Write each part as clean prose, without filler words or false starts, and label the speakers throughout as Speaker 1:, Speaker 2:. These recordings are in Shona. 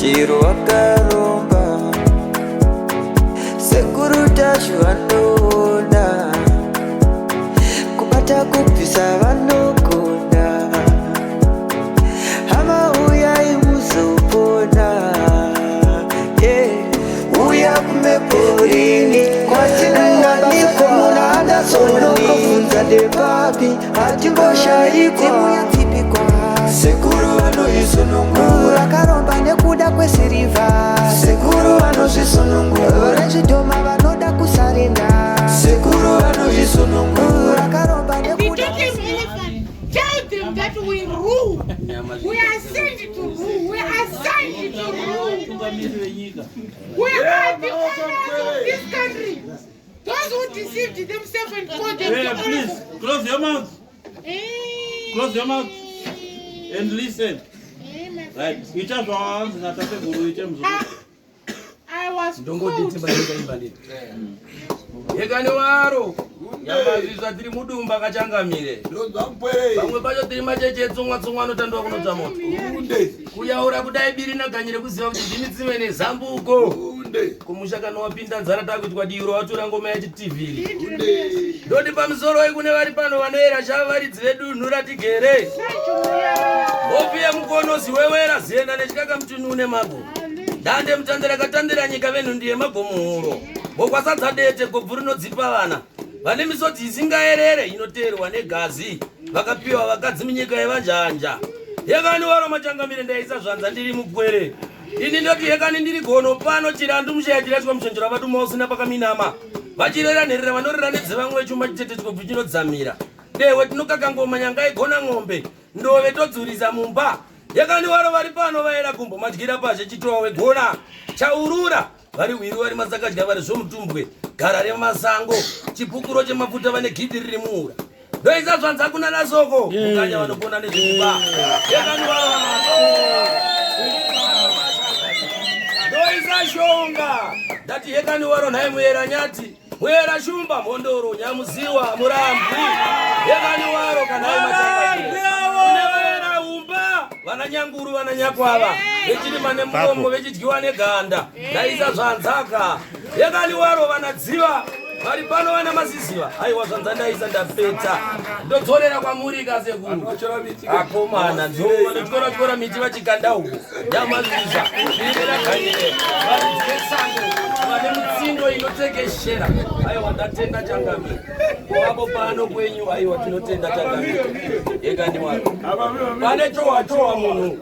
Speaker 1: chiro wakaromba sekuru tacho vanoona kubata kupisa vanogona hama uyai muzopona uya kumeporini kwatinanganikwa munadasonokofunza depapi hatimboshaikwa sekuru vanoisonongura karomba nekuda kwesiriva sekuru vanozvisonongura varechidhoma vanoda kusarenda sekuru vanozvisonongura karomba nekuda
Speaker 2: tell them that we rule. We are sent to rule. We are assigned to rule. We are the owners of this country. Those who deceived themselves and called themselves.
Speaker 3: Please, close your mouth. Close your mouth. And listen. Right.
Speaker 2: I was
Speaker 4: Yekani waro yambazvizva tiri mudumba kachangamire pamwe pacho tiri macheche tsungwa anotandwa kunotsa moto kuyaura kudai biri naganyire kuziva kuti ndini dzimwe nezambuko kumushakano wapinda nzara takuitwa diro watora ngoma yachitivhiri ndoti pamusoro wai kune vari pano vanoera chavaridzi dunhu ratigere hopi yemukono ziwewera zienda nechikaka mutini une mago dande mutandira katandira nyika venhu ndiye magomuhuro bokwasadza dete gobvu rinodzipa vana vane misodzi isingaerere inoteerwa negazi vakapiwa vakadzi munyika yevanjanja yekani waro machangamire ndaisa zvanza ndiri mugwere ini ndoti yekani ndiri gono pano chirandu muchayachirachwa muchenjera vatuma usina pakaminama vachirera nherera vanorera nedzevamwe chuma chitete chikobvu chinodzamira dewe tinokaka ngoma nyanga igona ng'ombe ndove todzurisa mumba yekani waro vari pano vaera kumbo madyira pashe chitowa wegona chaurura vari wiri vari masakadya vari zvomutumbwe gara remasango chipukuro chemafuta vane gidhi riri muura ndoisa zvanza kuna nasoko mukanya vanopona nezvekuba yekani waro ndoisa shonga ndati yekani waro nhai muyera nyati muyera shumba mhondoro nyamuziwa murambi yekani waro kanhai machangamire vana nyanguru vana nyakwava vechirima nemuromo vechidyiwa neganda ndaisa zvanzaka yekani waro vana dziva vari pano vana maziziva aiwa zvanza ndaisa ndapeta ndodzorera kwamurika sekuru akomana ndotyora miti vachikanda uko yamazvizha iriraganyire varidzesango vane mutsindo inotekeshera aiwa ndatenda changamire kuvapo pano kwenyu aiwa tinotenda changamire yekani waro pane chowa munhu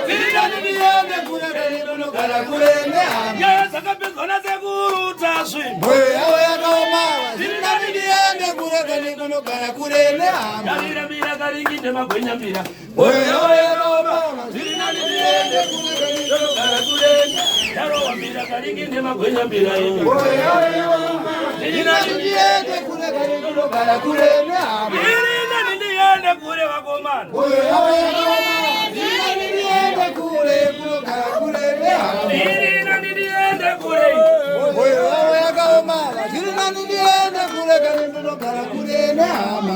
Speaker 1: Zirinani ndiende kule kanindonogara kule nehama.
Speaker 3: Nyaya dzakapedzwa sekuru tasvi.
Speaker 1: Mweyawo yakaomara. Zirinani ndiende kule kanindonogara kule nehama.
Speaker 3: Yarirambira karinginde magwenya mbira.
Speaker 1: Mweyawo yakaomara. Zirinani ndiende kule kanindonogara kule nehama.
Speaker 3: Yarowambira karinginde magwenya mbira.
Speaker 1: Mweyawo yakaomara. Zirinani ndiende kule kanindonogara kule nehama.
Speaker 3: Zirinani ndiende kule vakomana.
Speaker 1: Mweyawo yakaomara. Zirinani ndiende kule kunogara kule nehama.
Speaker 3: Zirinani ndiende kule.
Speaker 1: Mweyawo yakaomara. Zirinani ndiende kule kanindonogara kule nehama.